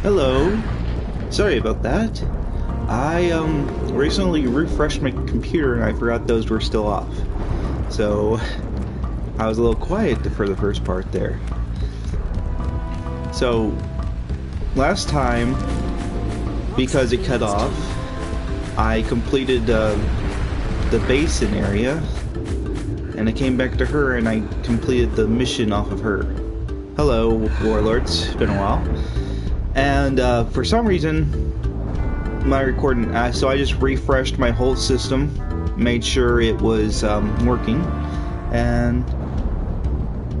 Hello. Sorry about that. I recently refreshed my computer and I forgot those were still off. So I was a little quiet for the first part there. So last time, because it cut off, I completed the basin area, and I came back to her and I completed the mission off of her. Hello, warlords. It's been a while. And for some reason, my recording, so I just refreshed my whole system, made sure it was working, and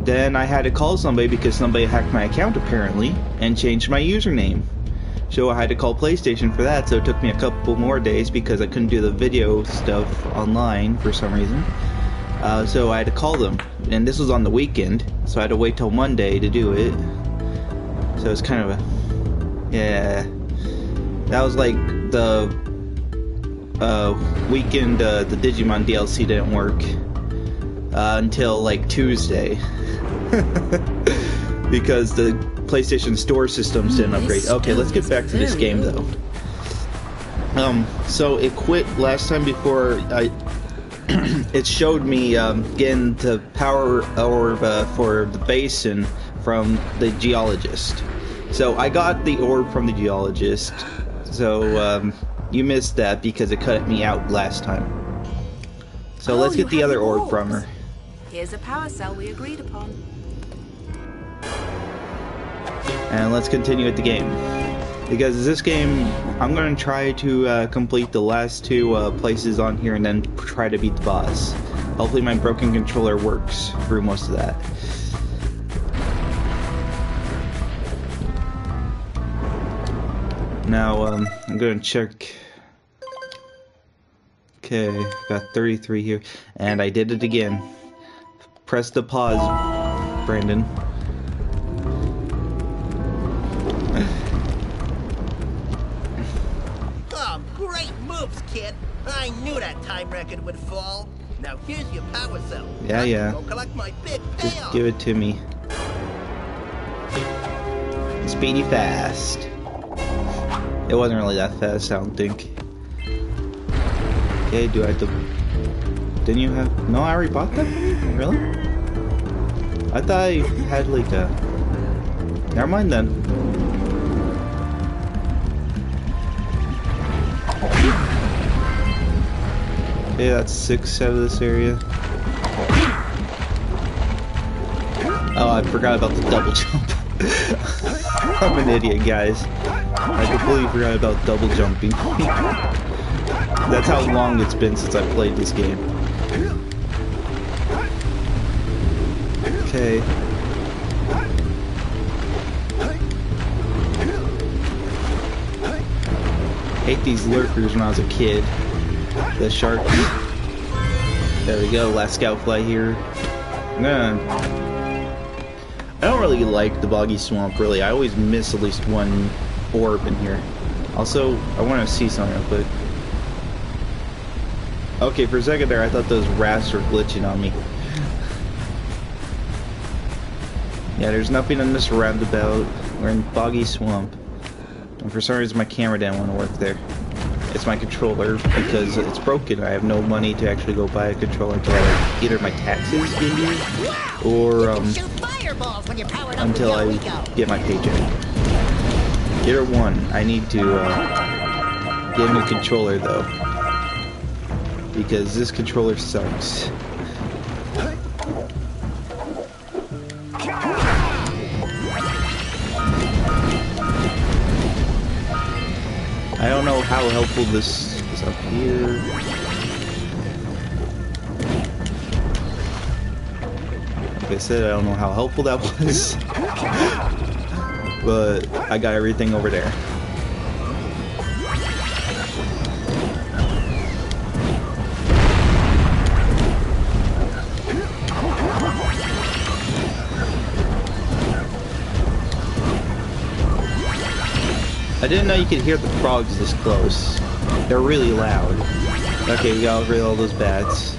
then I had to call somebody because somebody hacked my account apparently and changed my username. So I had to call PlayStation for that, so it took me a couple more days because I couldn't do the video stuff online for some reason. So I had to call them, and this was on the weekend, so I had to wait till Monday to do it. So it's kind of a... yeah. That was like the weekend, the Digimon DLC didn't work until like Tuesday. Because the PlayStation Store systems didn't upgrade. Okay, let's get back to this game though. So it quit last time before I... it showed me getting the power orb for the basin from the geologist. So I got the orb from the geologist. So you missed that because it cut me out last time. So let's get the other orb from her. Here's a power cell we agreed upon. And let's continue with the game. Because this game, I'm going to try to complete the last two places on here and then try to beat the boss. Hopefully my broken controller works through most of that. Now, I'm going to check. Okay, got 33 here. And I did it again. Press the pause, Brandon. Great moves, kid. I knew that time record would fall. Now here's your power cell. Yeah. Go collect my big Just payoff. give it to me. Speedy fast. It wasn't really that fast, I don't think. Okay, do I have to... Didn't you have... No, I already bought that for you? Really? I thought I had like a... Never mind then. Okay, that's 6 out of this area. Oh, I forgot about the double jump. I'm an idiot, guys. I completely forgot about double jumping. That's how long it's been since I played this game. Okay. Hate these lurkers when I was a kid. The sharks. There we go, last scout fly here. I don't really like the boggy swamp, really. I always miss at least one orb in here. Also, I want to see something real quick. Okay, for a second there, I thought those rafts were glitching on me. Yeah, there's nothing in this roundabout. We're in boggy swamp. And for some reason, my camera didn't want to work there. It's my controller because it's broken. I have no money to actually go buy a controller until I either my taxes get here or until I get my paycheck. Either one. I need to get a new controller though because this controller sucks. I don't know how helpful this is up here. Like I said, I don't know how helpful that was. But I got everything over there. I didn't know you could hear the frogs this close. They're really loud. Okay, we got rid of all those bats.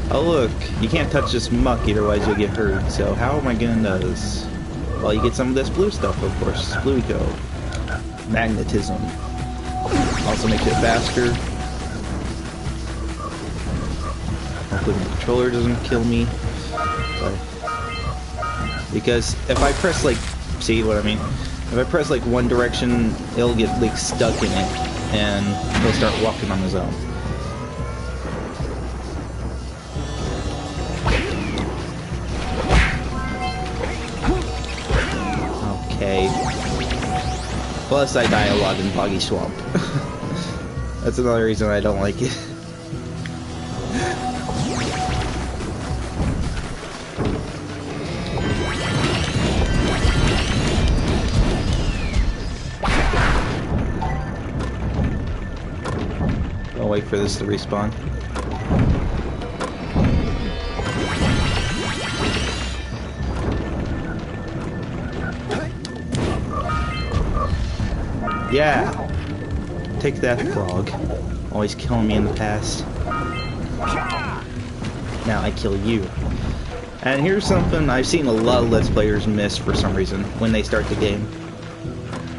Oh look, you can't touch this muck, otherwise you'll get hurt. So how am I gonna do this? Well, you get some of this blue stuff, of course. Fluico. Magnetism. Also makes it faster. Hopefully the controller doesn't kill me. But because if I press like, see what I mean? If I press like one direction, it'll get like stuck in it, and he'll start walking on his own. Okay. Plus, I die a lot in Boggy Swamp. That's another reason I don't like it. I'll wait for this to respawn. Yeah! Take that, frog. Always killing me in the past. Now I kill you. And here's something I've seen a lot of Let's Players miss for some reason when they start the game.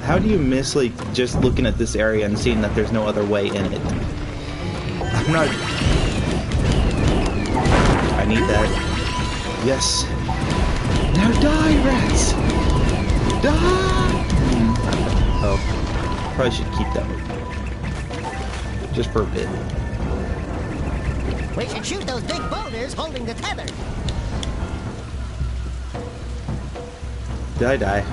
How do you miss, like, just looking at this area and seeing that there's no other way in it? I'm not... I need that. Yes. Now die, rats! Die! Oh. Probably should keep that one. Just for a bit. We should shoot those big boulders holding the tether. Did I die?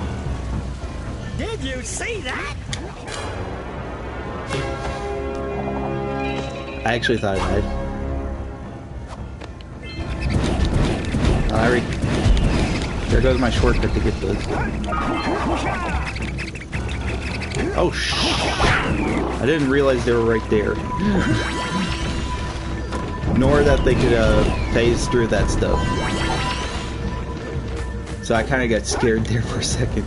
Did you see that? I actually thought I died. There goes my shortcut to get those. Oh, I didn't realize they were right there. Nor that they could phase through that stuff. So I kind of got scared there for a second.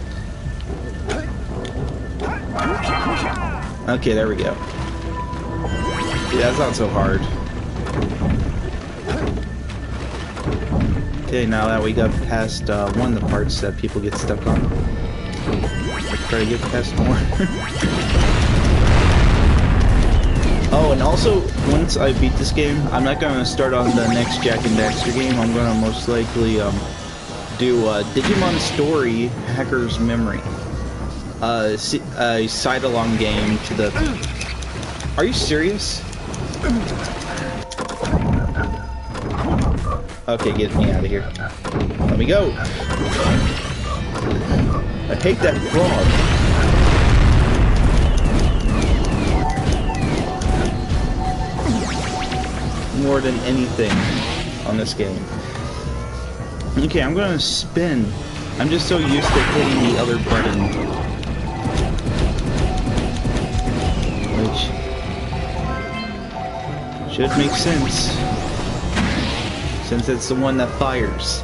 Okay, there we go. Yeah, that's not so hard. Okay, now that we got past one of the parts that people get stuck on, let's try to get past more. Oh, and also, once I beat this game, I'm not going to start on the next Jak and Daxter game. I'm going to most likely do Digimon Story Hacker's Memory. A side-along game to the... Are you serious? Okay, get me out of here. Let me go. I hate that frog. More than anything on this game. Okay, I'm gonna spin. I'm just so used to hitting the other button. Which should make sense, since it's the one that fires.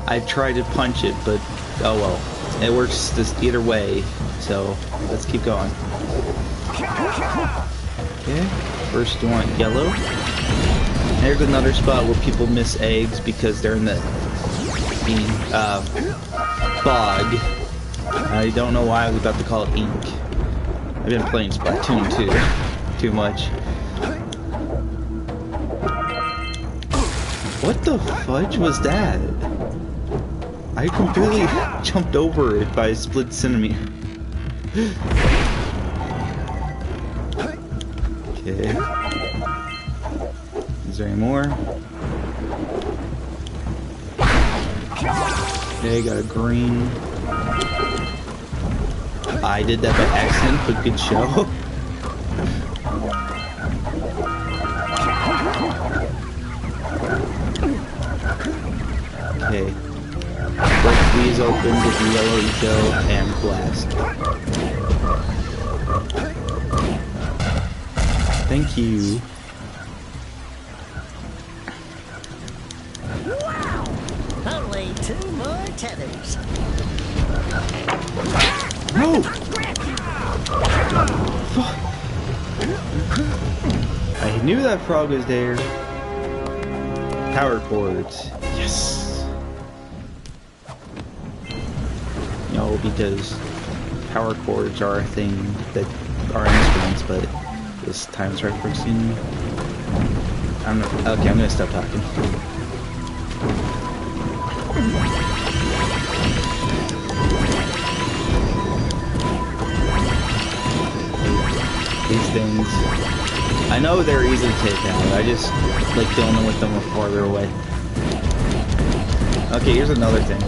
I've tried to punch it, but oh well. It works just either way, so let's keep going. Okay, first you want yellow. There's another spot where people miss eggs because they're in the fog. I don't know why I was about to call it ink. I've been playing Splatoon 2 too much. What the fudge was that? I completely jumped over it by a split centimeter. Okay. Is there any more? Okay, got a green. I did that by accident, but good show. Okay. Break these open, get the yellow eco, and blast. Thank you. Wow! Only 2 more tethers. No! I knew that frog was there. Power cords. Yes! well because power chords are a thing that are instruments, but this time's referencing. I'm not, okay, I'm gonna stop talking. These things, I know they're easy to take out. I just like dealing with them farther away. Okay, here's another thing.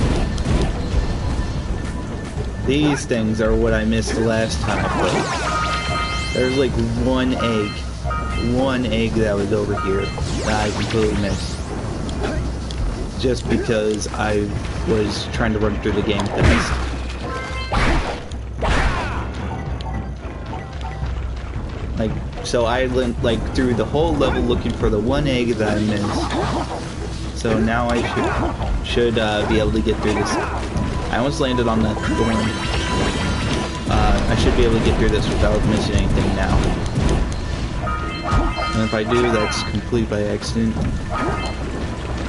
These things are what I missed last time I played. There's like one egg that was over here that I completely missed. Just because I was trying to run through the game fast. Like, so I went like through the whole level looking for the one egg that I missed. So now I should be able to get through this. I almost landed on that thorn. I should be able to get through this without missing anything now. And if I do, that's complete by accident.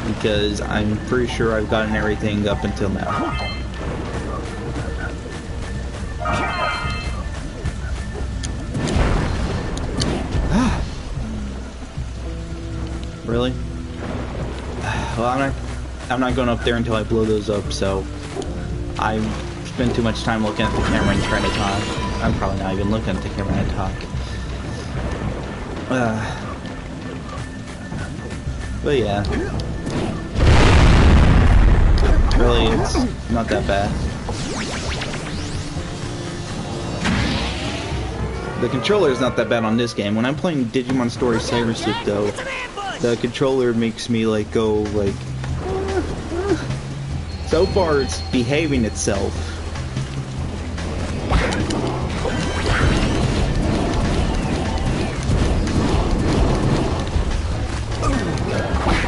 Because I'm pretty sure I've gotten everything up until now. Really? Well, I'm not going up there until I blow those up, so I spend too much time looking at the camera and trying to talk. I'm probably not even looking at the camera and talk. But yeah. Really, it's not that bad. The controller is not that bad on this game. When I'm playing Digimon Story Cyber Sleuth, though, the controller makes me like go like. So far, it's behaving itself.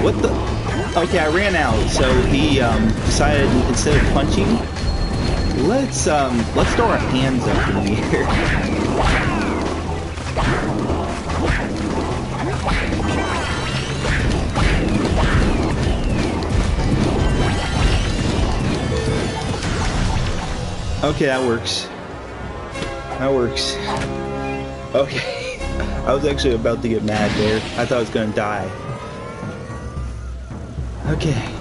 What the? Okay, I ran out, so he decided instead of punching, let's throw our hands up in the air. Okay, that works. That works. Okay. I was actually about to get mad there. I thought I was gonna die. Okay.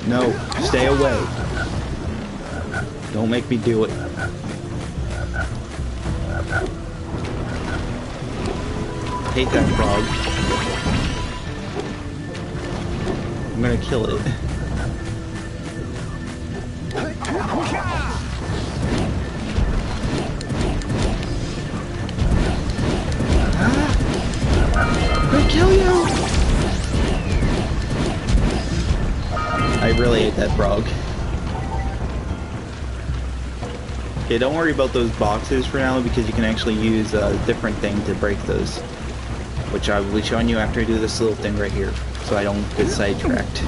No, stay away. Don't make me do it. Hate that frog. I'm gonna kill it. I'm gonna kill you! I really hate that frog. Okay, don't worry about those boxes for now because you can actually use a different thing to break those. Which I will be showing you after I do this little thing right here, so I don't get sidetracked.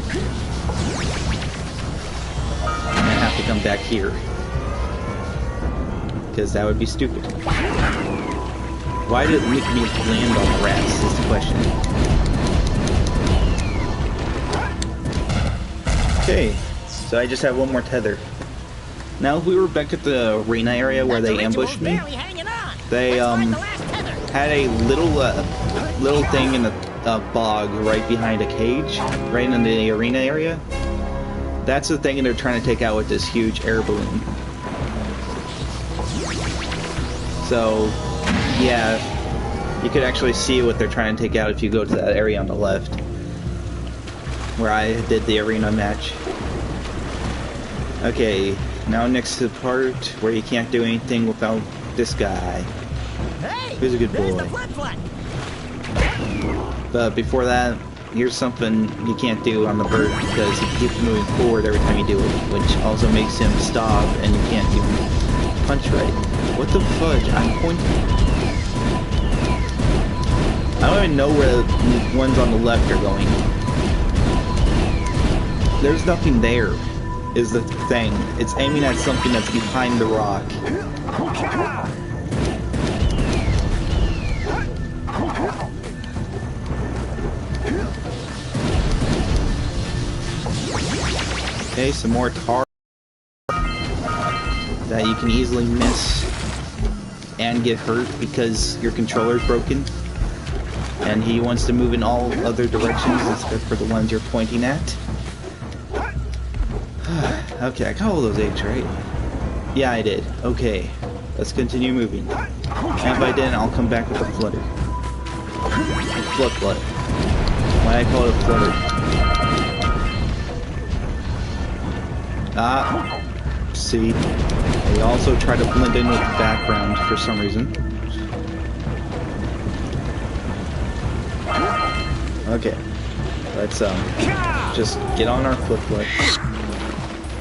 And I have to come back here. Because that would be stupid. Why did it make me land on the rats is the question. Okay, so I just have one more tether. Now if we were back at the arena area where they ambushed me, they had a little thing in the bog right behind a cage, right in the arena area. That's the thing they're trying to take out with this huge air balloon. So, yeah, you could actually see what they're trying to take out if you go to that area on the left, where I did the arena match. Okay, now next to the part where you can't do anything without this guy. Who's a good boy. But before that, here's something you can't do on the bird because he keeps moving forward every time you do it, which also makes him stop and you can't even punch right. What the fudge? I'm pointing. I don't even know where the ones on the left are going. There's nothing there, is the thing. It's aiming at something that's behind the rock. Okay, some more tar that you can easily miss and get hurt because your controller's broken. And he wants to move in all other directions except for the ones you're pointing at. Okay, I got all those eggs, right? Yeah, I did. Okay, let's continue moving. And if I didn't, I'll come back with a flutter. Flut. Why I call it a flutter? See? They also try to blend in with the background for some reason. Okay, let's just get on our flip.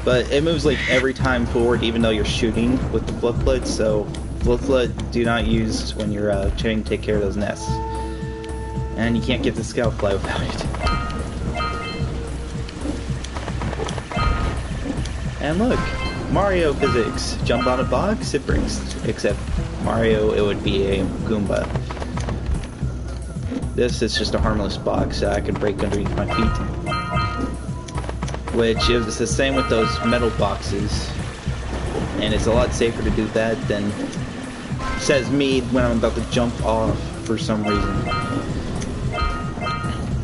But it moves like every time forward, even though you're shooting with the flip, so flip do not use when you're trying to take care of those nests. And you can't get the scout fly without it. And look, Mario physics. Jump on a box, it breaks. Except Mario, it would be a Goomba. This is just a harmless box that I can break underneath my feet. Which is the same with those metal boxes. And it's a lot safer to do that than, says me, when I'm about to jump off for some reason.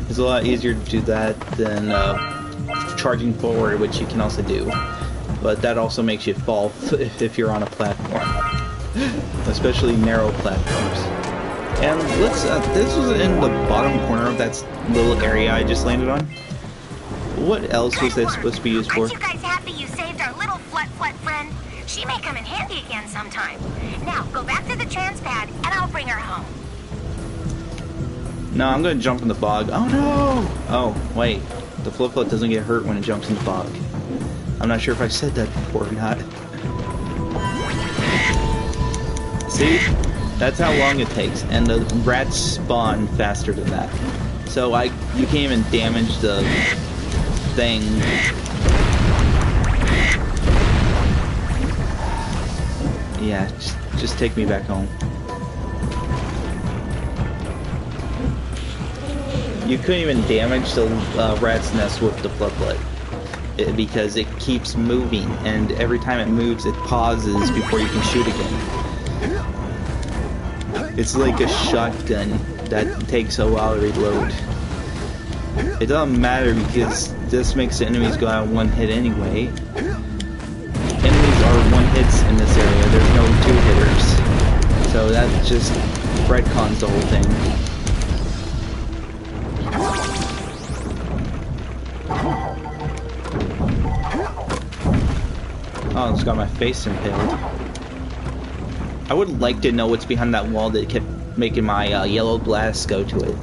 It's a lot easier to do that than charging forward, which you can also do. But that also makes you fall if you're on a platform. Especially narrow platforms. And let's, this was in the bottom corner of that little area I just landed on. What else was that supposed to be used for? Aren't you guys happy you saved our little flut friend? She may come in handy again sometime. Now, go back to the trans pad, and I'll bring her home. No, I'm gonna jump in the bog. Oh no! Oh, wait. The flip doesn't get hurt when it jumps in the bog. I'm not sure if I said that before or not. See? That's how long it takes. And the rats spawn faster than that. So you can't even damage the thing. Yeah, just take me back home. You couldn't even damage the rat's nest with the flip because it keeps moving, and every time it moves, it pauses before you can shoot again. It's like a shotgun that takes a while to reload. It doesn't matter because this makes the enemies go out one hit anyway. Enemies are one hits in this area, there's no two hitters. So that just retcons the whole thing. Oh, it's got my face impaled. I would like to know what's behind that wall that kept making my yellow blast go to it.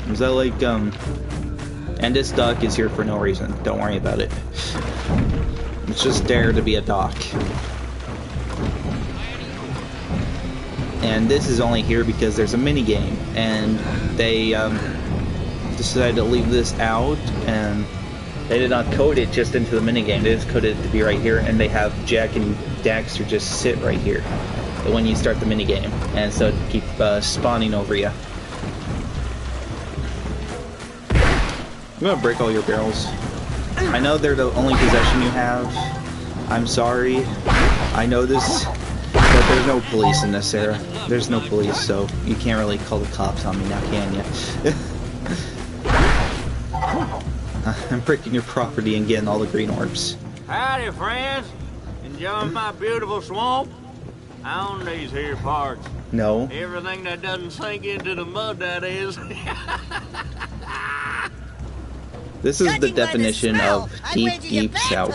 Is that like, and this dock is here for no reason. Don't worry about it. It's just there to be a dock. And this is only here because there's a minigame, and they decided to leave this out, and they did not code it just into the minigame. They just coded it to be right here, and they have Jak and Daxter just sit right here when you start the minigame, and so it keep spawning over you. I'm gonna break all your barrels. I know they're the only possession you have. I'm sorry. I know this, but there's no police in this era. There's no police, so you can't really call the cops on me now, can you? I'm breaking your property and getting all the green orbs. Howdy, friends. Enjoying my beautiful swamp? I own these here parts. No. Everything that doesn't sink into the mud, that is. This is the definition of deep, deep south.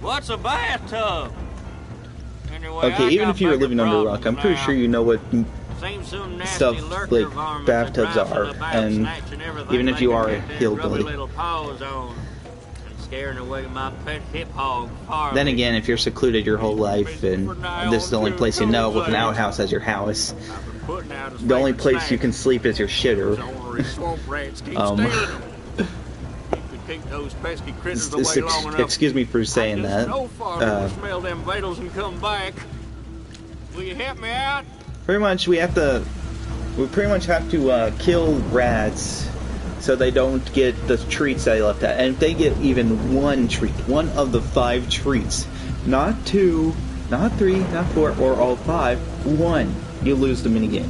What's a bathtub? Anyway, Okay, even if you were living under a rock, I'm pretty sure you know what stuff like bathtubs are, and even if you are a hillbilly. Then again, if you're secluded your whole life and this is the only place you know with an outhouse as your house, the only place you can sleep is your shitter. Excuse me for saying that. Will you help me out? We pretty much have to kill rats so they don't get the treats that I left at. And if they get even one treat, one of the 5 treats, not 2, not 3, not 4, or all 5, 1, you lose the minigame.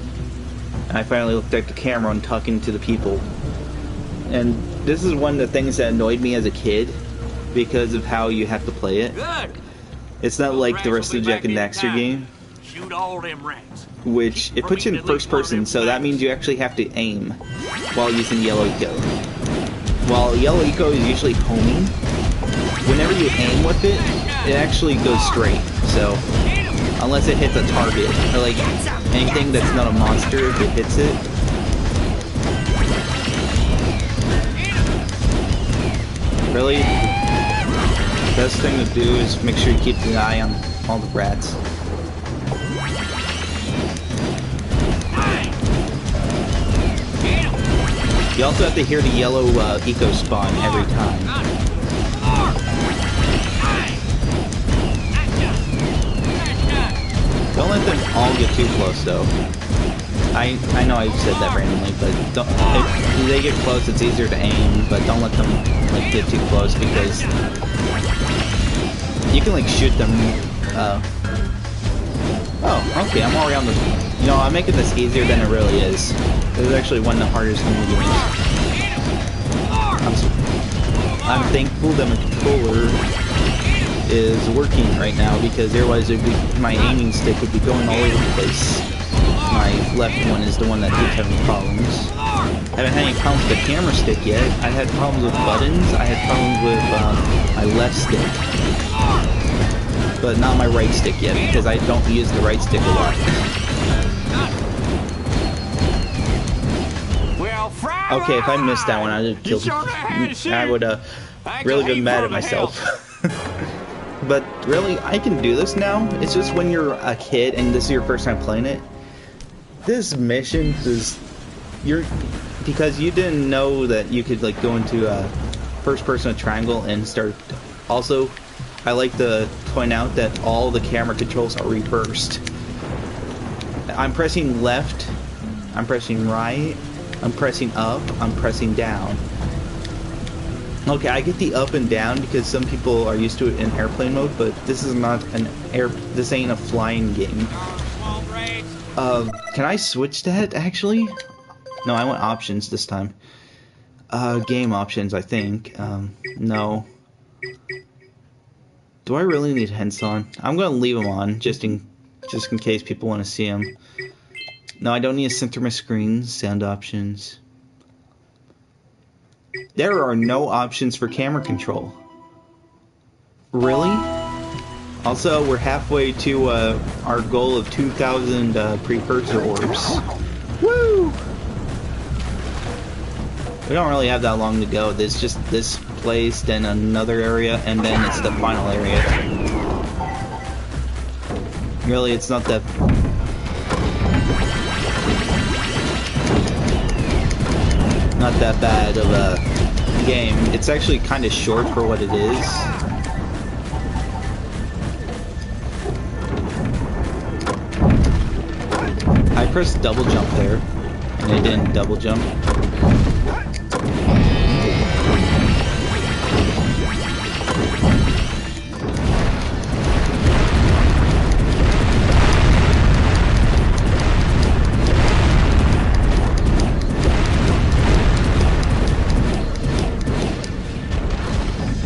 And I finally looked at the camera and talking to the people. And this is one of the things that annoyed me as a kid because of how you have to play it. Good. It's not like the rest of the Jak and Daxter game, Shoot all them rats. which it puts you in first person, so that means you actually have to aim while using yellow eco. While yellow eco is usually homing, whenever you aim with it, it actually goes straight. So unless it hits a target, or like anything that's not a monster, if it hits it. Really, the best thing to do is make sure you keep an eye on all the rats. You also have to hear the yellow eco spawn every time. Don't let them all get too close, though. I know I said that randomly, but don't, if they get close, it's easier to aim. But don't let them like get too close because you can like shoot them. Oh, okay, I'm already on the. You know, I'm making this easier than it really is. This is actually one of the hardest games. I'm thankful that my controller is working right now because otherwise my aiming stick would be going all over the place. My left one is the one that keeps having problems. I haven't had any problems with the camera stick yet. I had problems with buttons. I had problems with my left stick. But not my right stick yet because I don't use the right stick a lot. Okay, if I missed that one, I would have killed him. I would really been mad at myself. But really, I can do this now. It's just when you're a kid and this is your first time playing it. This mission is because you didn't know that you could like go into a first-person triangle and start. Also, I like to point out that all the camera controls are reversed. I'm pressing left. I'm pressing right. I'm pressing up, I'm pressing down. Okay, I get the up and down because some people are used to it in airplane mode, but this is not an this ain't a flying game. Can I switch that actually? No, I want options this time. Game options, I think. No. Do I really need hints on? I'm gonna leave them on just in case people want to see them. No, I don't need to center my screen. Sound options. There are no options for camera control. Really? Also, we're halfway to our goal of 2,000 precursor orbs. Woo! We don't really have that long to go. There's just this place, then another area, and then it's the final area. Really, it's not that... not that bad of a game. It's actually kind of short for what it is. I pressed double jump there, and it didn't double jump.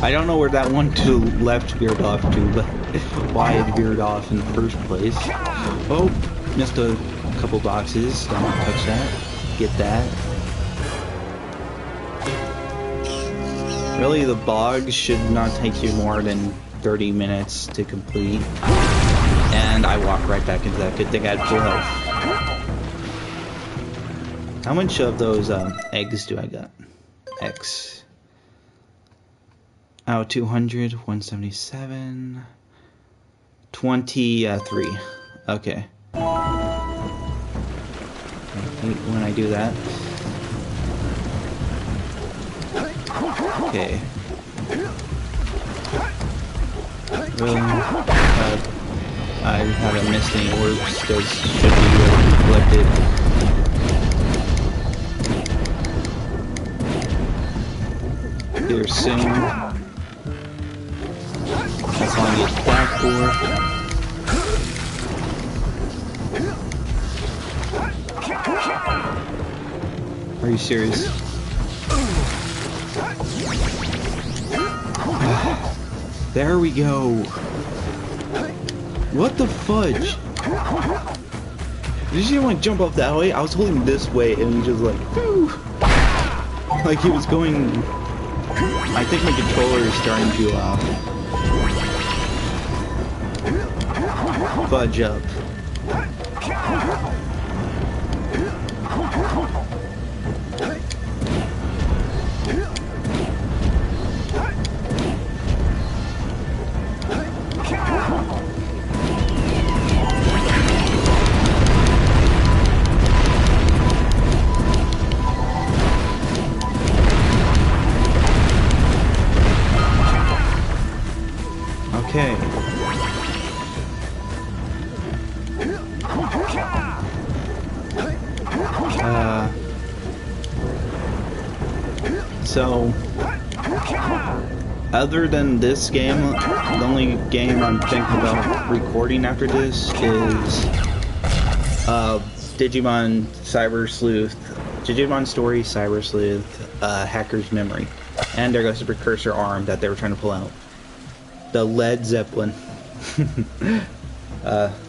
I don't know where that one to the left veered off to, but why it veered off in the first place. Oh, missed a couple boxes. Don't touch that. Get that. Really, the bog should not take you more than 30 minutes to complete. And I walk right back into that. Good thing I had full health. How much of those eggs do I got? X. Oh, 200, 177, 23. Okay. When I do that. Okay. Really? I haven't missed any orbs. Those should be collected. get there soon. That's all I get back for. Are you serious? There we go. What the fudge? Did you want to jump off that way? I was holding this way and he just like, whew. Like he was going. I think my controller is starting to fudge up. Okay. So, other than this game, the only game I'm thinking about recording after this is Digimon Cyber Sleuth, Digimon Story Cyber Sleuth, Hacker's Memory, and there goes the Precursor arm that they were trying to pull out. The Led Zeppelin,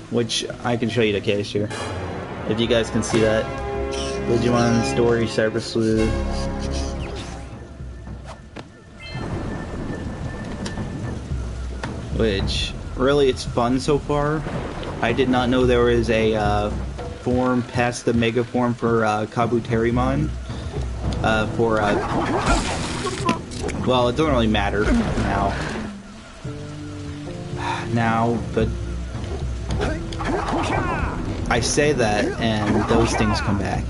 which I can show you the case here, if you guys can see that. Digimon Story Cyber Sleuth. Which, really, it's fun so far. I did not know there was a form past the Mega form for Kabuterimon. Well, it doesn't really matter now, but I say that and those things come back.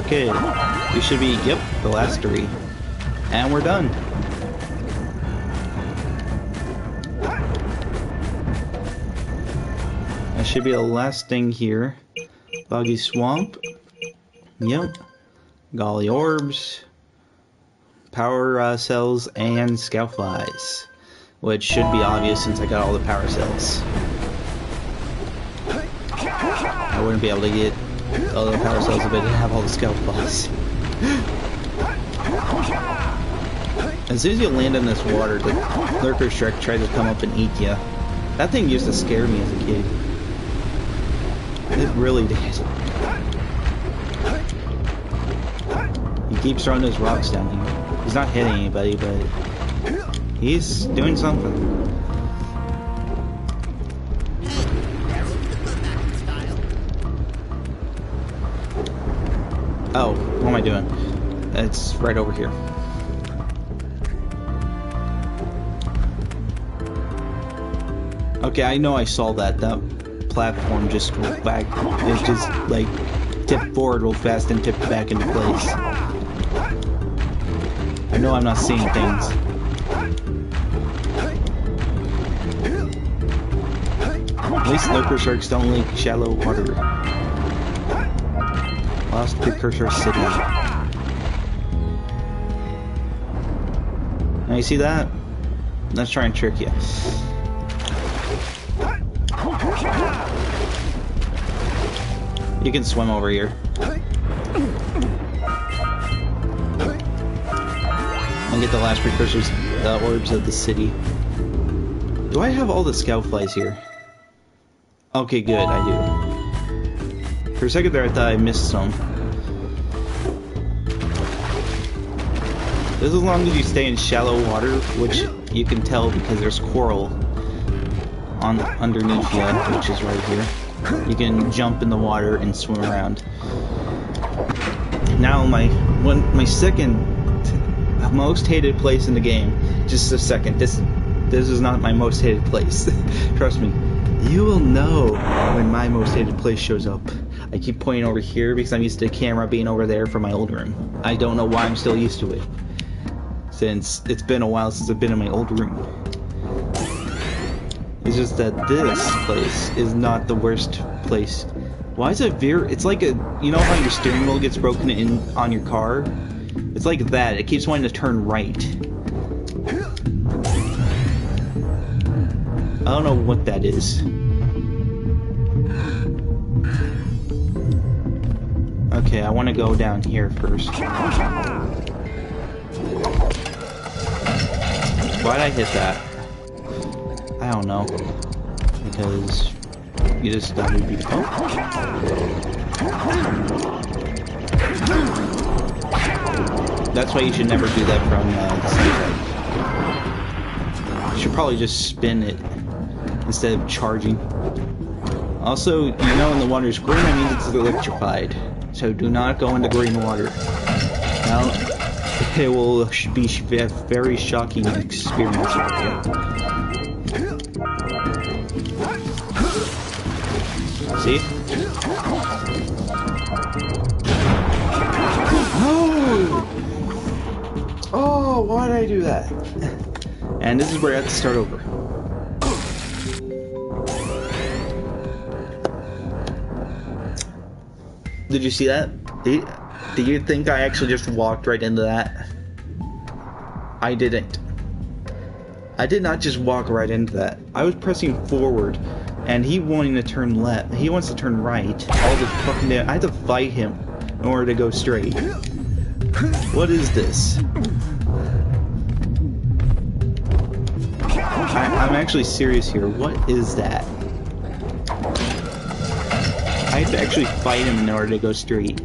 Okay, we should be, yep, the last 3. And we're done. That should be the last thing here. Boggy Swamp. Yep. Golly Orbs. Power cells and Scout Flies. Which should be obvious since I got all the power cells. I wouldn't be able to get all the power cells if I didn't have all the Scout Flies. As soon as you land in this water, the Lurker Shrek tries to come up and eat you. That thing used to scare me as a kid. It really did. He keeps throwing those rocks down here. He's not hitting anybody, but he's doing something. Oh, what am I doing? It's right over here. Okay, I know I saw that. That platform just went back. It just, like, tipped forward real fast and tipped back into place. I know I'm not seeing things. At least Lurker Sharks don't like shallow water. Lost Precursor City. Now you see that? Let's try and trick you. You can swim over here. And get the last precursors, the orbs of the city. Do I have all the Scout Flies here? Okay, good, I do. For a second there, I thought I missed some. This is as long as you stay in shallow water, which you can tell because there's coral on underneath you, which is right here. You can jump in the water and swim around. Now my second most hated place in the game. Just a second. This This is not my most hated place. Trust me. You will know when my most hated place shows up. I keep pointing over here because I'm used to the camera being over there for my old room. I don't know why I'm still used to it, since it's been a while since I've been in my old room. It's just that this place is not the worst place. Why is it it's like a, you know how your steering wheel gets broken in on your car? It's like that. It keeps wanting to turn right. I don't know what that is. Okay, I want to go down here first. Why'd I hit that? I don't know. Because you just thought it'd be fun. That's why you should never do that from the side. You should probably just spin it instead of charging. Also, you know, in the water's green, that means it's electrified. So do not go into green water. Now, it will be a very shocking experience for you. See? No! Oh, why did I do that? And this is where I have to start over. Did you see that? Do you think I actually just walked right into that? I didn't. I did not just walk right into that. I was pressing forward, and he wanting to turn left. He wants to turn right. All the fucking day. I had to fight him in order to go straight. What is this? I'm actually serious here. What is that? I had to actually fight him in order to go straight.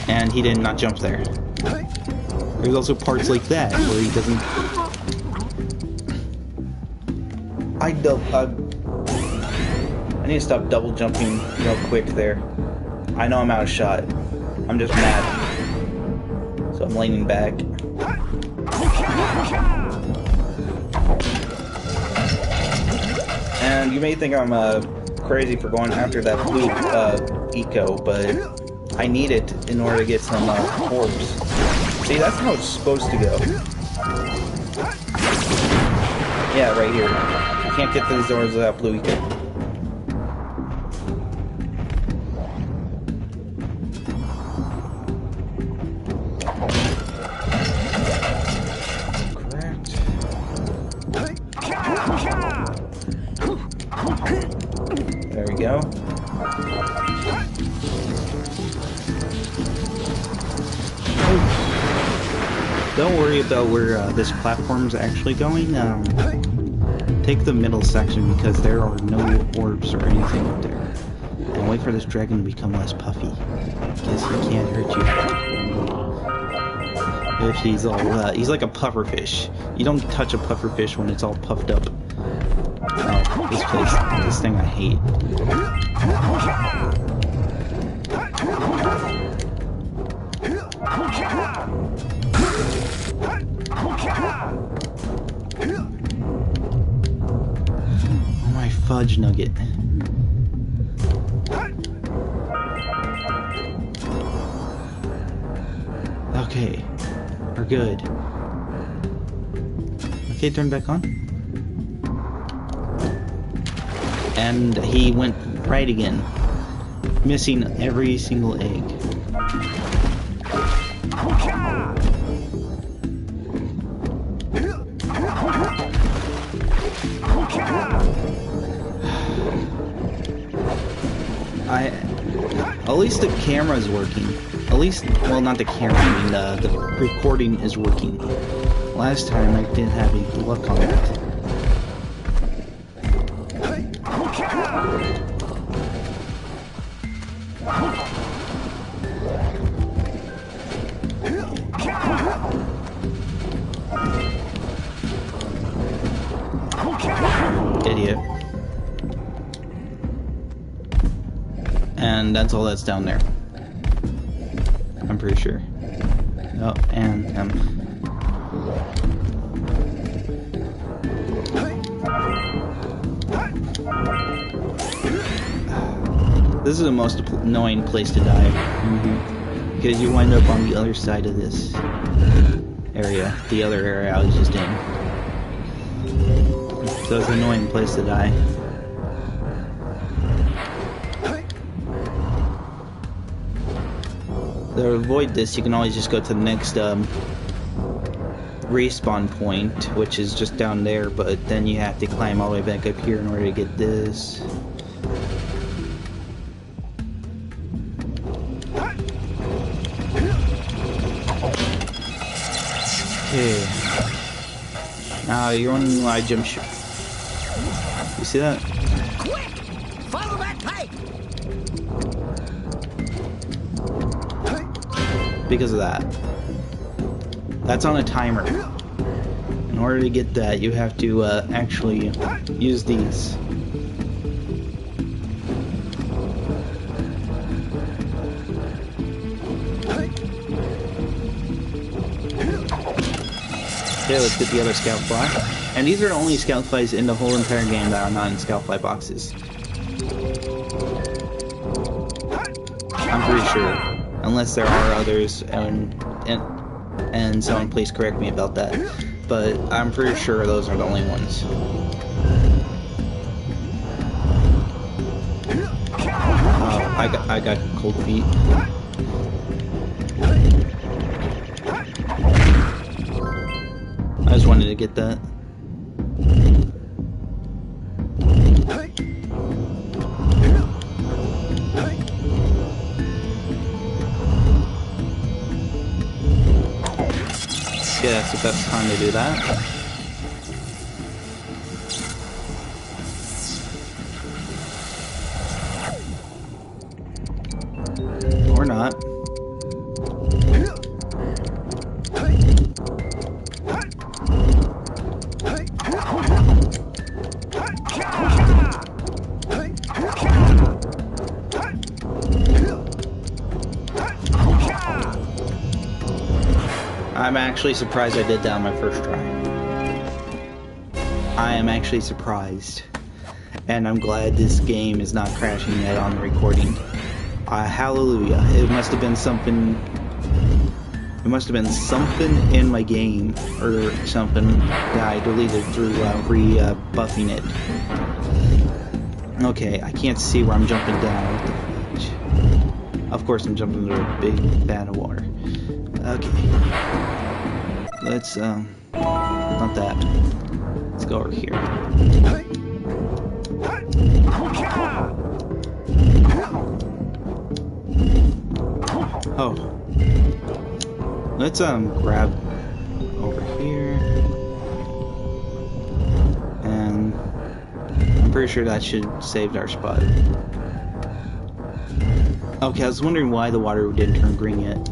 And he did not jump there. There's also parts like that where he doesn't... I need to stop double jumping real quick there. I know I'm out of shot. I'm just mad. So I'm leaning back. And you may think I'm crazy for going after that blue eco, but I need it in order to get some orbs. See, that's how it's supposed to go. Yeah, right here. You can't get these doors without blue eco. There we go. Don't worry about where this platform's actually going. Take the middle section because there are no orbs or anything up there. And wait for this dragon to become less puffy, because he can't hurt you. If he's all, he's like a pufferfish. You don't touch a pufferfish when it's all puffed up. Oh, this place, this thing I hate. Oh my fudge nugget. Okay, we're good. Okay, turn back on. And he went right again, missing every single egg. At least the camera's working. At least, well, not the camera, I mean the recording is working. Last time I didn't have any luck on that. Idiot. And that's all that's down there. I'm pretty sure. Oh, and This is the most annoying place to die. Because you wind up on the other side of this area. The other area I was just in. So it's an annoying place to die. To avoid this, you can always just go to the next respawn point, which is just down there, but then you have to climb all the way back up here in order to get this. Okay. Now you're wondering why I jump shot. You see that? Quick! Follow that pipe! Because of that. That's on a timer. In order to get that, you have to actually use these. Okay, let's get the other scout fly. And these are the only scout flies in the whole entire game that are not in scout fly boxes. I'm pretty sure. Unless there are others, and someone please correct me about that. But I'm pretty sure those are the only ones. Oh, I got cold feet. I just wanted to get that. Yeah, that's the best time to do that. Or not. I'm actually surprised I did that on my first try. I am actually surprised. And I'm glad this game is not crashing yet on the recording. Hallelujah. It must have been something... It must have been something in my game, or something that I deleted through re-buffing it. Okay, I can't see where I'm jumping down. What the fudge? Of course I'm jumping into a big vat of water. Okay. Let's, not that. Let's go over here. Oh. Let's, grab over here. And I'm pretty sure that should save our spot. Okay, I was wondering why the water didn't turn green yet.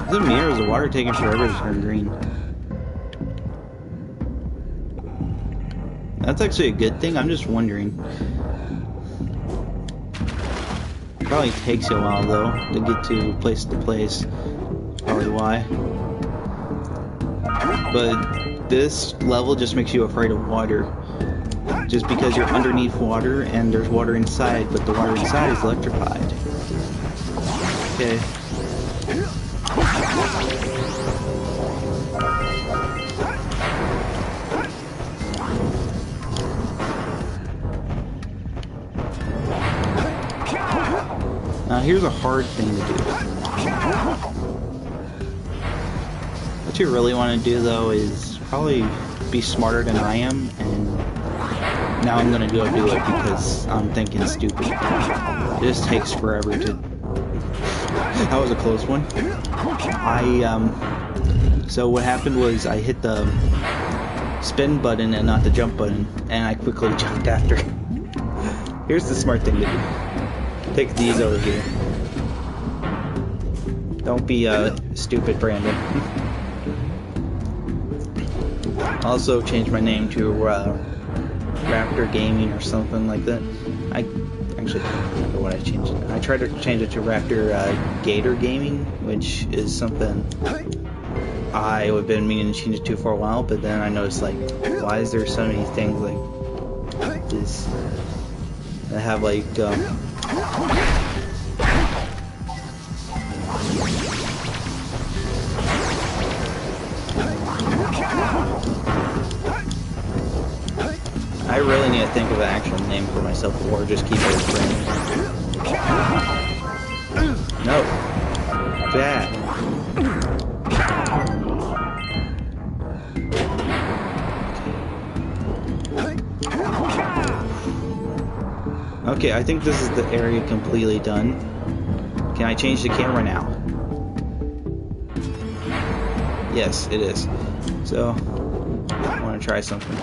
Is it me or is the water taking forever to turn green? That's actually a good thing, I'm just wondering. Probably takes you a while though, to get to place. Probably why. But this level just makes you afraid of water. Just because you're underneath water and there's water inside, but the water inside is electrified. Okay. Now here's a hard thing to do. What you really want to do though is probably be smarter than I am, and now I'm gonna go do it because I'm thinking stupid. It just takes forever to... That was a close one. So what happened was I hit the spin button and not the jump button, and I quickly jumped after. Here's the smart thing to do. Take these over here. Don't be stupid, Brandon. Also change my name to Raptor Gaming or something like that. I actually can't remember what I changed it. I tried to change it to Raptor Gator Gaming, which is something I have been meaning to change it to for a while, but then I noticed, like, why is there so many things like this that have like I really need to think of an actual name for myself or just keep it random. No. Bad. Okay, I think this is the area completely done. Can I change the camera now? Yes, it is. So, I want to try something.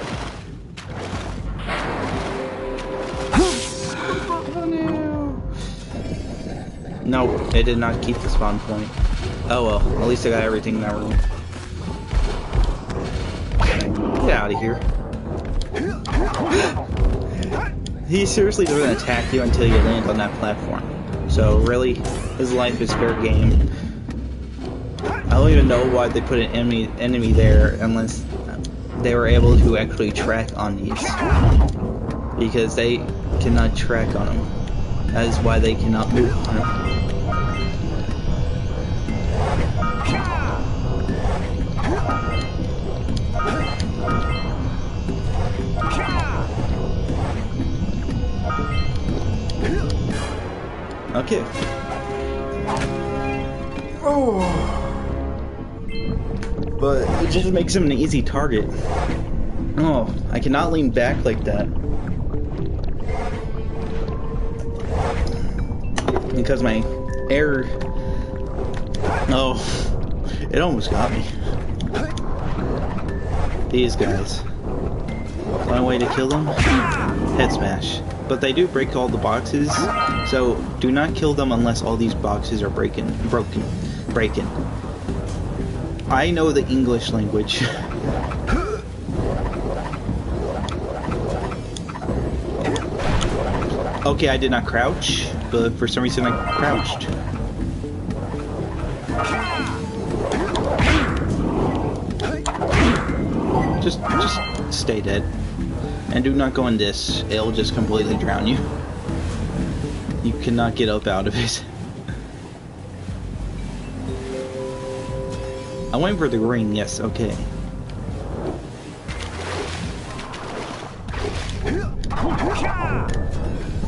No, it did not keep the spawn point. Oh well, at least I got everything in that room. Get out of here. He seriously doesn't attack you until you land on that platform. So really, his life is fair game. I don't even know why they put an enemy there unless they were able to actually track on these. Because they cannot track on them. That is why they cannot move on them. Okay. Oh. But it just makes him an easy target. Oh, I cannot lean back like that. Because my air... Oh, it almost got me. These guys. One way to kill them? Head smash. But they do break all the boxes, so do not kill them unless all these boxes are broken. I know the English language. Okay, I did not crouch, but for some reason I crouched. Just stay dead. And do not go in this. It'll just completely drown you. You cannot get up out of it. I'm waiting for the ring, yes, okay.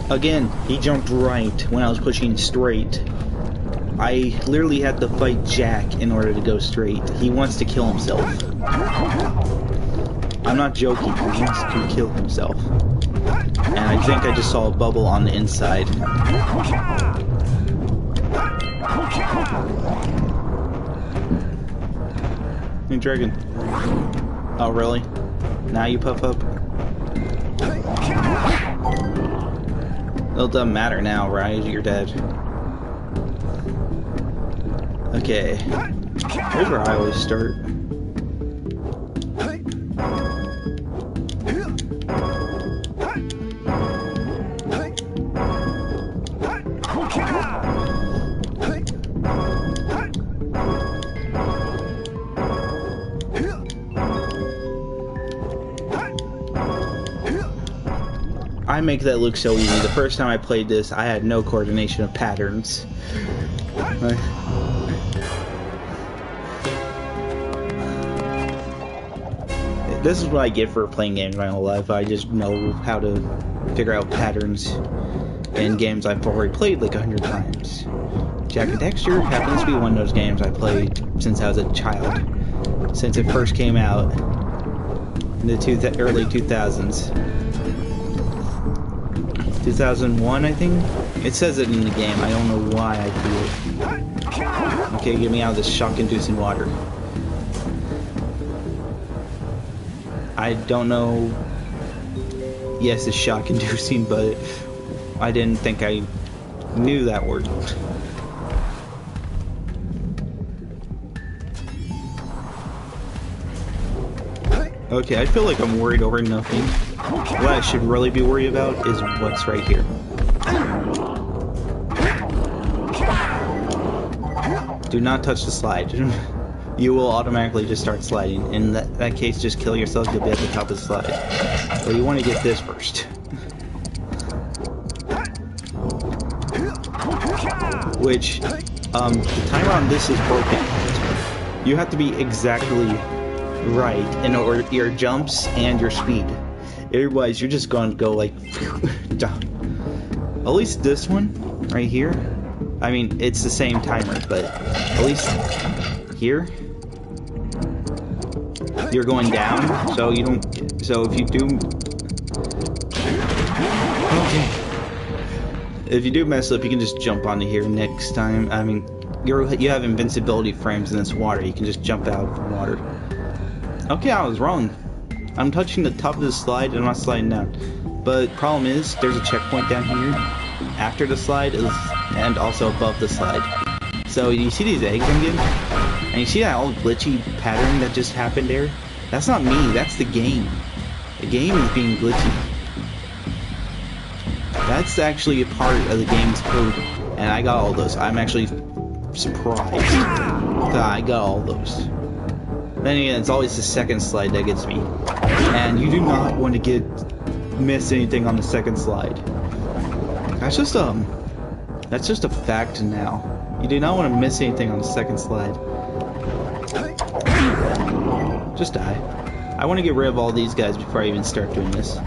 Again, he jumped right when I was pushing straight. I literally had to fight Jak in order to go straight. He wants to kill himself. I'm not joking, he wants to kill himself. And I think I just saw a bubble on the inside. Hey, dragon. Oh, really? Now you puff up? It doesn't matter now, right? You're dead. Okay. Here's where I always start. I make that look so easy. The first time I played this, I had no coordination of patterns. This is what I get for playing games my whole life. I just know how to figure out patterns in games I've already played like 100 times. Jak and Daxter happens to be one of those games I played since I was a child. Since it first came out in the early 2000s. 2001, I think? It says it in the game. I don't know why I do it. Okay, get me out of this shock-inducing water. I don't know... Yes, it's shock-inducing, but I didn't think I knew that word. Okay, I feel like I'm worried over nothing. What I should really be worried about is what's right here. Do not touch the slide. you will automatically just start sliding. In that case, just kill yourself, you'll be at the top of the slide. Well, you want to get this first. Which, the timer on this is broken. You have to be exactly right in order your jumps and your speed. Otherwise, you're just going to go like down. At least this one right here. I mean, it's the same timer, but at least here you're going down, so you don't. So if you do, okay, if you do mess up, you can just jump onto here next time. I mean, you have invincibility frames in this water. You can just jump out of the water. Okay, I was wrong. I'm touching the top of the slide and I'm not sliding down. But problem is, there's a checkpoint down here after the slide and also above the slide. So you see these eggs I'm getting? And you see that all glitchy pattern that just happened there? That's not me, that's the game. The game is being glitchy. That's actually a part of the game's code. And I got all those. I'm actually surprised that I got all those. Then again, it's always the second slide that gets me. And you do not want to miss anything on the second slide. That's just a fact now. You do not want to miss anything on the second slide. Just die. I want to get rid of all these guys before I even start doing this.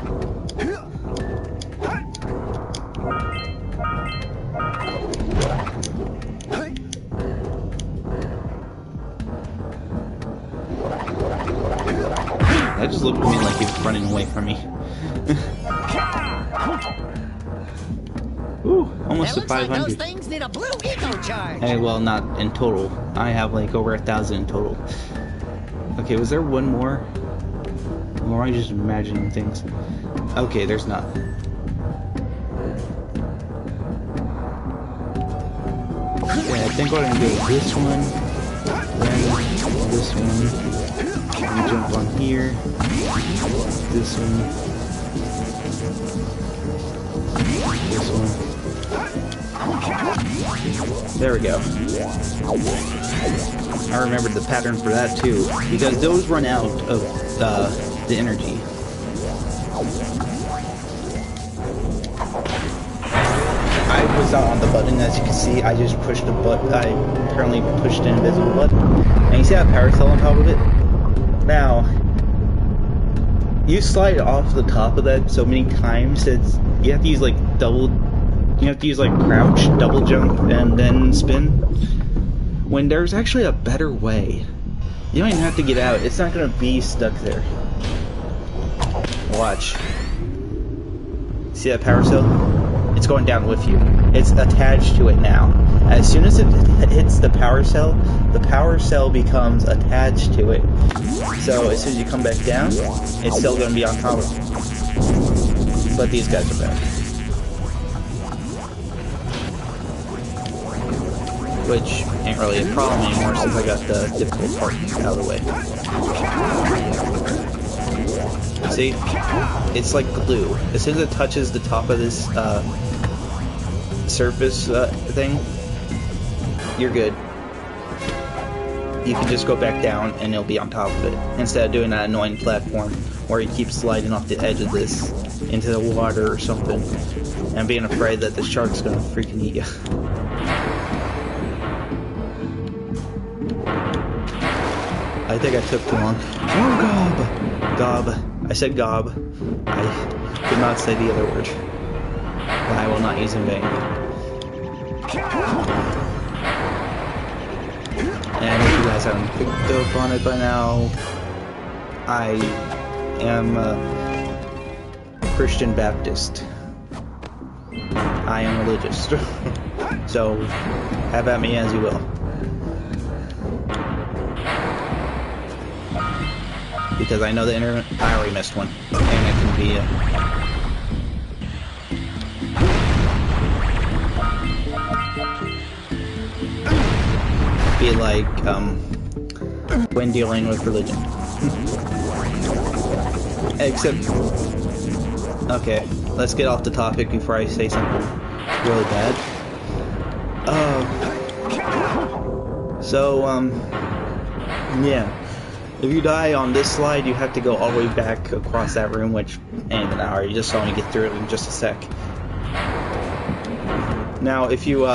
That just looked at me like he was running away from me. Ooh, almost to 500. Like those things need a blue eco charge. Hey, well, not in total. I have like over 1,000 in total. Okay, was there one more? Or am I just imagining things? Okay, there's not. Okay, I think what I'm gonna do is this one, then this one. Let me jump on here. This one. This one. There we go. I remembered the pattern for that too, because those run out of the energy. I was not on the button, as you can see. I just pushed the button. I apparently pushed an invisible button. And you see that power cell on top of it? Now, you slide off the top of that so many times that you have to use like crouch, double jump, and then spin. When there's actually a better way. You don't even have to get out. It's not gonna be stuck there. Watch. See that power cell? It's going down with you. It's attached to it now. As soon as it hits the power cell becomes attached to it. So as soon as you come back down, it's still going to be on top of it. But these guys are back. Which ain't really a problem anymore since I got the difficult part out of the way. See? It's like glue. As soon as it touches the top of this surface thing, you're good. You can just go back down and it'll be on top of it, instead of doing that annoying platform where you keep sliding off the edge of this into the water or something and being afraid that the shark's gonna freaking eat you. I think I took too long. Oh, gob! Gob. I said gob. I did not say the other word. That I will not use in vain. And if you guys haven't picked up on it by now, I am a Christian Baptist. I am religious. So, have at me as you will. Because I know the internet. I already missed one. And it can be like, when dealing with religion. Except, okay, let's get off the topic before I say something really bad. Yeah. If you die on this slide, you have to go all the way back across that room, which ain't an hour. You just saw me get through it in just a sec. Now, if you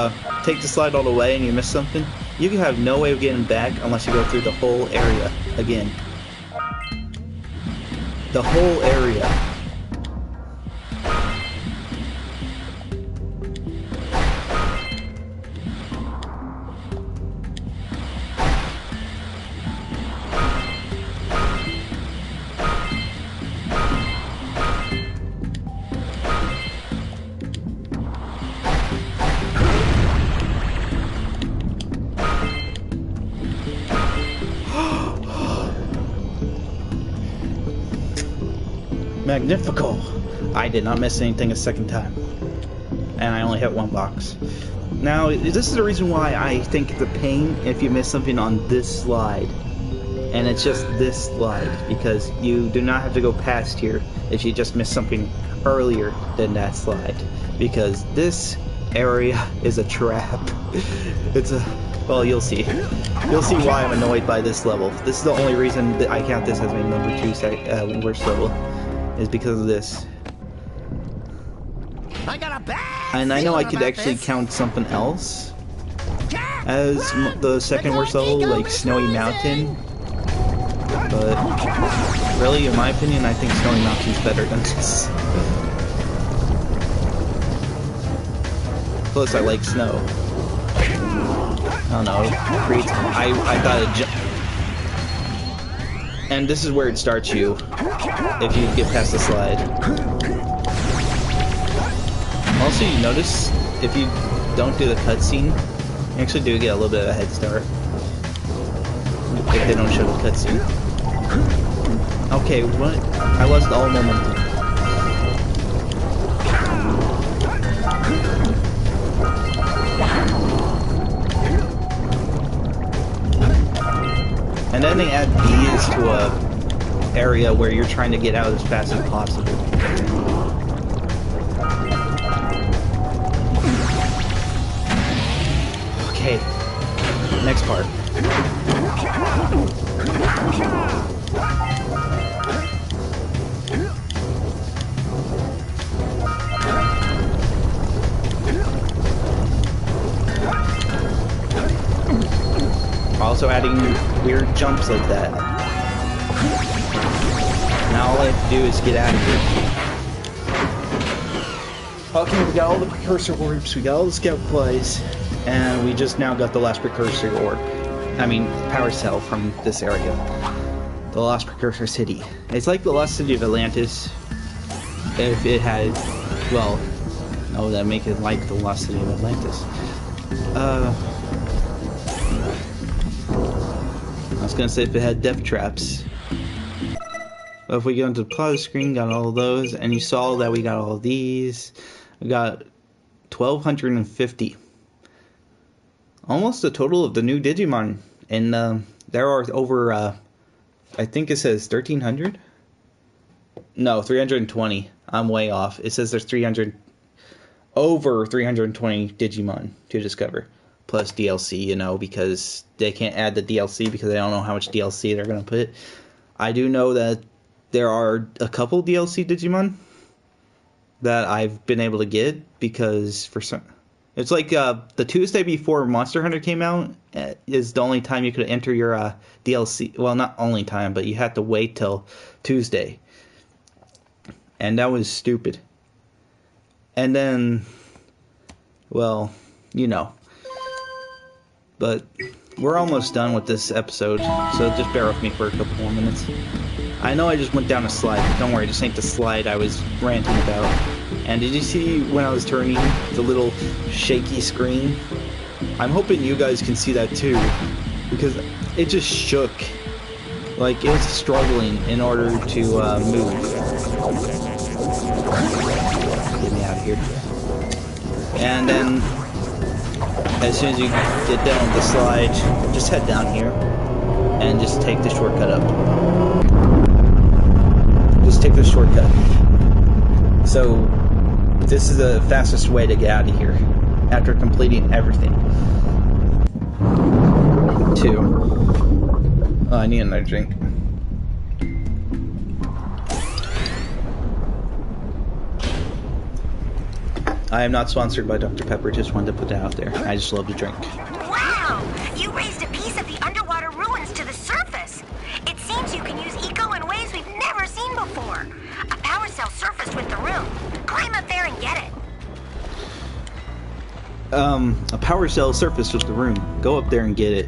take the slide all the way and you miss something, you can have no way of getting back unless you go through the whole area again. The whole area. Magnifico! I did not miss anything a second time. And I only hit one box. Now, this is the reason why I think the pain if you miss something on this slide. And it's just this slide. Because you do not have to go past here if you just miss something earlier than that slide. Because this area is a trap. It's a... well, you'll see. You'll see why I'm annoyed by this level. This is the only reason that I count this as my number 2 worst level. Is because of this. I got a bad And I know I feeling could about actually this. count something else as the second worst level, like Snowy Mountain. But really, in my opinion, I think Snowy Mountain's better than this. Plus, I like snow. I don't know. I thought it. And this is where it starts you, if you get past the slide. Also, you notice, if you don't do the cutscene, you actually do get a little bit of a head start. If they don't show the cutscene. Okay, what? I lost all momentum. And then they add bees to a area where you're trying to get out as fast as possible. Okay, next part. Also adding weird jumps like that. Now all I have to do is get out of here. Okay, we got all the precursor orbs, we got all the scout flies, and we just now got the last precursor orb. I mean, power cell from this area. The lost precursor city. It's like the lost city of Atlantis. If it had, well, no, that make it like the lost city of Atlantis. I was gonna say if it had death traps. But if we go into the plaza screen, got all of those, and you saw that we got all of these. We got 1,250. Almost a total of the new Digimon. And there are over, I think it says 1,300? No, 320. I'm way off. It says there's over 320 Digimon to discover. Plus DLC, you know, because they can't add the DLC because they don't know how much DLC they're going to put. I do know that there are a couple DLC Digimon that I've been able to get because for some... It's like the Tuesday before Monster Hunter came out is the only time you could enter your DLC. Well, not only time, but you had to wait till Tuesday. And that was stupid. And then, well, you know. But we're almost done with this episode, so just bear with me for a couple more minutes. I know I just went down a slide, but don't worry, this ain't the slide I was ranting about. And did you see when I was turning the little shaky screen? I'm hoping you guys can see that too, because it just shook. Like, it was struggling in order to move. Get me out of here. And then, as soon as you get down the slide, just head down here and just take the shortcut up. Just take the shortcut. So, this is the fastest way to get out of here after completing everything. 2. Oh, I need another drink. I am not sponsored by Dr. Pepper, just wanted to put that out there. I just love to drink. Wow! You raised a piece of the underwater ruins to the surface. It seems you can use eco in ways we've never seen before. A power cell surfaced with the room. Climb up there and get it. A power cell surfaced with the room. Go up there and get it.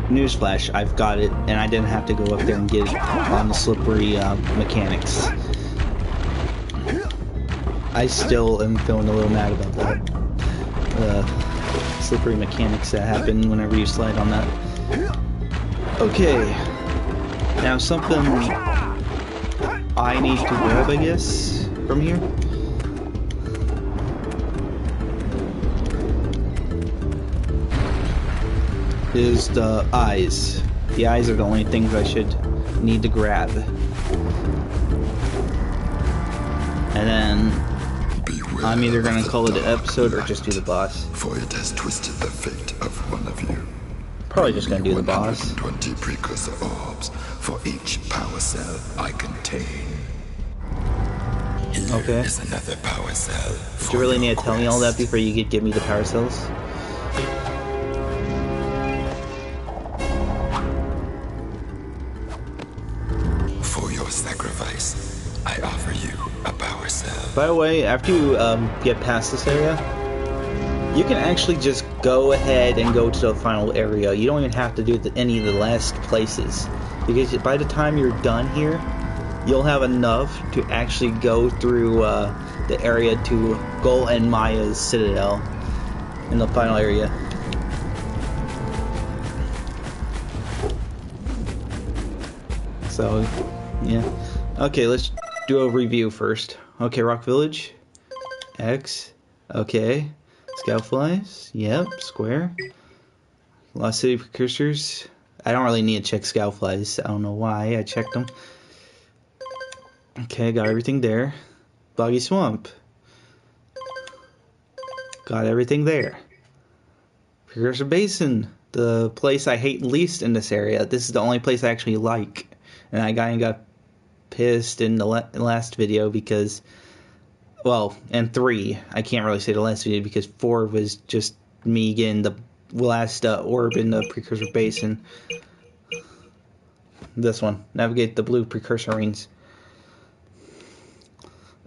Newsflash, I've got it, and I didn't have to go up there and get it on the slippery mechanics. I still am feeling a little mad about that. Slippery mechanics that happen whenever you slide on that. Okay. Now something I need to grab, I guess, from here. Is the eyes. The eyes are the only things I should need to grab. And then I'm either gonna call it an episode or just do the boss. For it has twisted the fate of one of you. Probably just gonna do the boss. 20 precursor orbs for each power cell I contain. Here Okay. is another power cell. Do you really need to tell me all that before you give me the power cells? For your sacrifice, I offer you a power cell. By the way, after you get past this area, you can actually just go ahead and go to the final area. You don't even have to do any of the last places. Because by the time you're done here, you'll have enough to actually go through the area to Gol and Maya's Citadel in the final area. So, yeah. Okay, let's do a review first. Okay, Rock Village. X. Okay. Scoutflies. Yep. Square. Lost City Precursors. I don't really need to check Scoutflies. I don't know why. I checked them. Okay, got everything there. Boggy Swamp. Got everything there. Precursor Basin. The place I hate least in this area. This is the only place I actually like. And I got pissed in the last video because, well, and 3. I can't really say the last video because 4 was just me getting the last orb in the Precursor Basin. This one. Navigate the blue Precursor rings.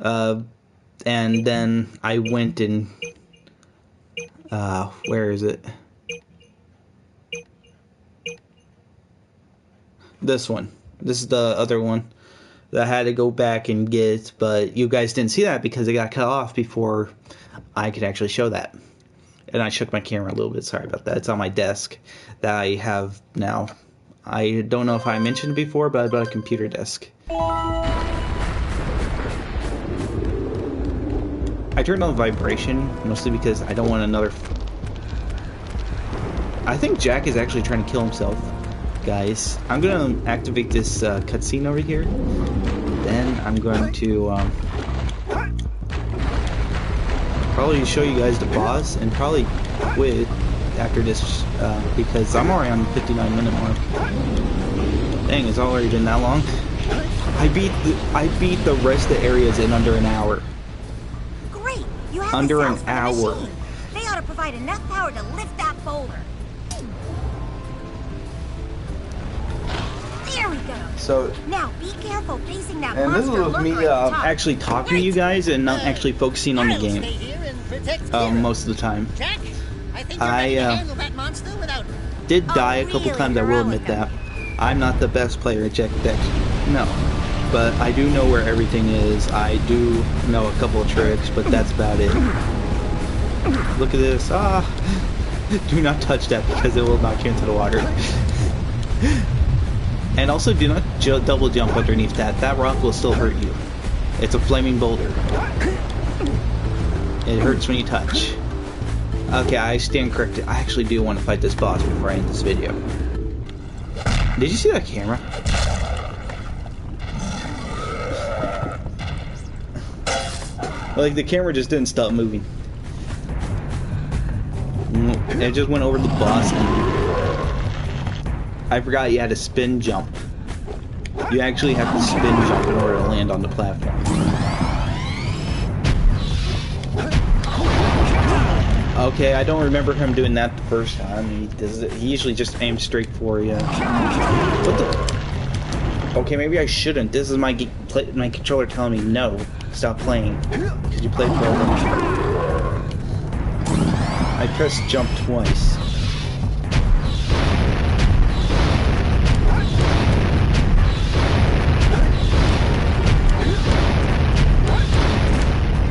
And then I went and... where is it? This one. This is the other one that I had to go back and get, but you guys didn't see that because it got cut off before I could actually show that. And I shook my camera a little bit, sorry about that. It's on my desk that I have now. I don't know if I mentioned it before, but I bought a computer desk. I turned on vibration, mostly because I don't want another... I think Jack is actually trying to kill himself. Guys, I'm gonna activate this cutscene over here. Then I'm going to probably show you guys the boss and probably quit after this because I'm already on the 59-minute mark. Dang, it's already been that long. I beat the rest of the areas in under an hour. Great! You have Under the an cells for the hour. machine. They ought to provide enough power to lift that boulder. There we go. So, Now be careful facing that and this monster was me lurker at the top. actually talking to you guys and not actually focusing on the I'll stay game here and protect Kira. most of the time. Jack, I think you're ready to handle that monster without me. Did Oh, die a couple really times, I will admit heroic that. I'm not the best player at Jak and Daxter. No. But I do know where everything is. I do know a couple of tricks, but that's about it. Look at this. Ah! Do not touch that because it will knock you into the water. And also do not double jump underneath that. That rock will still hurt you. It's a flaming boulder. It hurts when you touch. Okay, I stand corrected. I actually do want to fight this boss before I end this video. Did you see that camera? Like, the camera just didn't stop moving. It just went over the boss and I forgot you had a spin jump. You actually have to spin jump in order to land on the platform. Okay, I don't remember him doing that the first time. He usually just aims straight for you. What the? Okay, maybe I shouldn't. This is my controller telling me no, stop playing because you played for them. I pressed jump twice.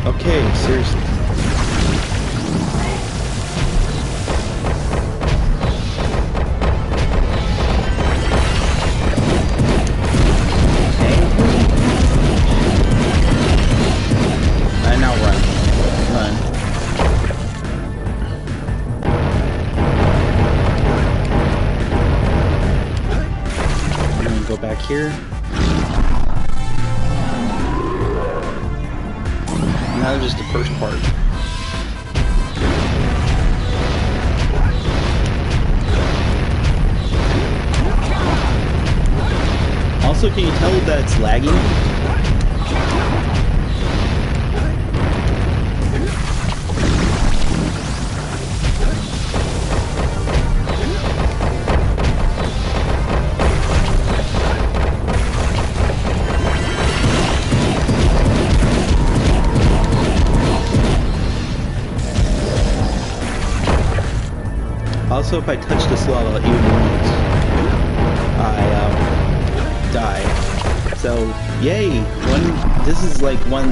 Okay, seriously. And now run. Run. I'm gonna go back here. Now just the first part. Also, can you tell that it's lagging? Also, if I touch this lava even once, I die. So, yay! This is like one.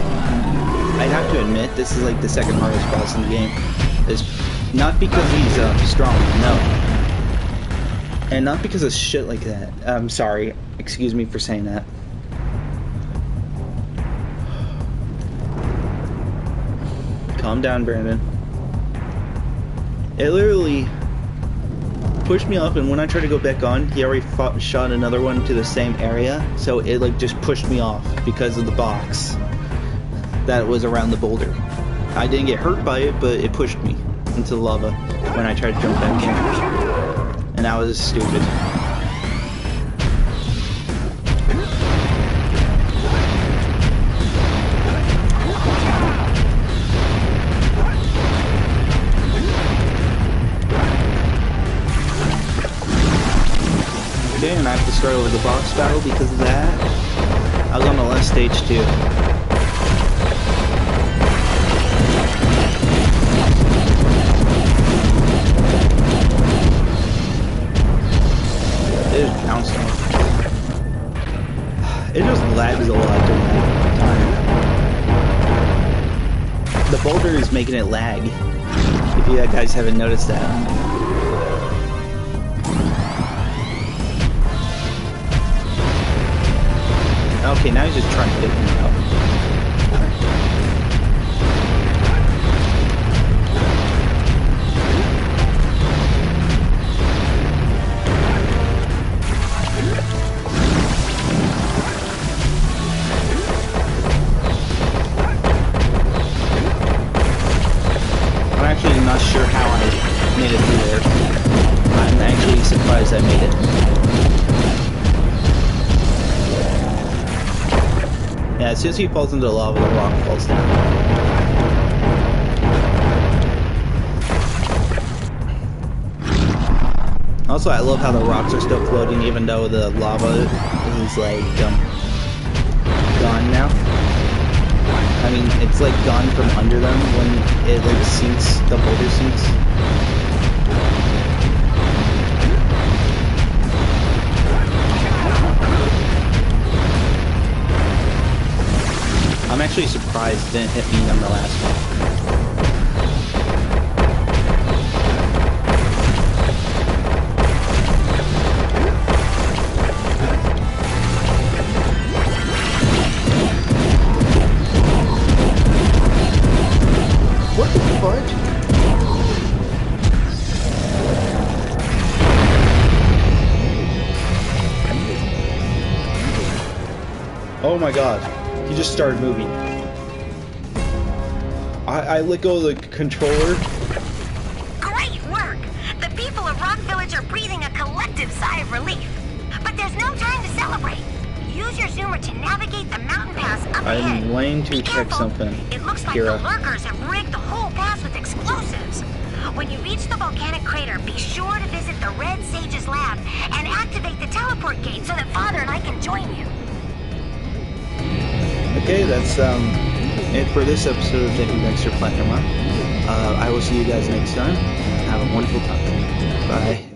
I have to admit, this is like the second hardest boss in the game. It's not because he's strong, no, and not because of shit like that. I'm sorry. Excuse me for saying that. Calm down, Brandon. It literally pushed me off, and when I tried to go back on, he already shot another one to the same area, so it like just pushed me off because of the box that was around the boulder. I didn't get hurt by it, but it pushed me into the lava when I tried to jump back in, and that was stupid. Okay, and I have to start over the boss battle because of that. I was on the last stage too. It just bounced off. It just lags a lot during that time. The boulder is making it lag. If you guys haven't noticed that. Okay, now he's just trying to get me out. I'm actually not sure how I made it through there. I'm actually surprised I made it. Yeah, as soon as he falls into the lava, the rock falls down. Also, I love how the rocks are still floating even though the lava is like gone now. I mean, it's like gone from under them when it like sinks, the boulder sinks. I'm actually surprised it didn't hit me on the last one. What the fuck? Oh my god. He just started moving. I let go of the controller. Great work! The people of Rock Village are breathing a collective sigh of relief. There's no time to celebrate. Use your zoomer to navigate the mountain pass up ahead. I'm wanting to Be check careful. something. It looks like Kira. the lurkers have rigged the whole pass with explosives. When you reach the volcanic crater, be sure to visit the Red Sage's lab and activate the teleport gate so that Father and I can join you. Okay, that's it for this episode of Jak and Daxter Platinum Run. I will see you guys next time. Have a wonderful time. Bye.